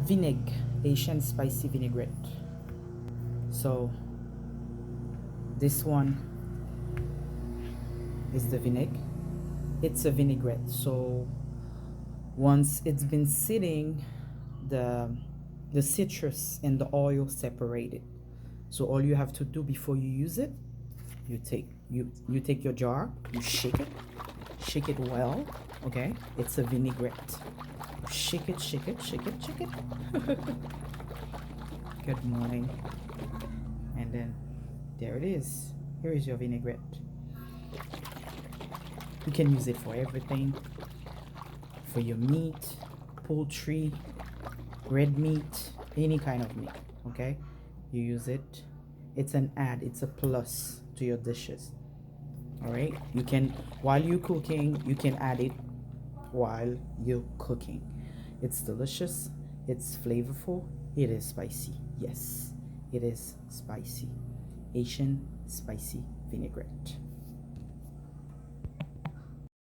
Vinèg, Haitian spicy vinaigrette. So this one is the Vinèg. It's a vinaigrette. So once it's been sitting, the citrus and the oil separated. So all you have to do before you use it, you take your jar, you shake it well. Okay, it's a vinaigrette. Shake it, shake it, shake it, shake it. Good morning. And then there it is. Here is your vinaigrette. You can use it for everything. For your meat, poultry, red meat, any kind of meat. Okay, you use it. It's an add, it's a plus to your dishes. All right, you can, while you're cooking, you can add it while you're cooking. It's delicious, it's flavorful, it is spicy. Yes, it is spicy. Haitian spicy vinaigrette.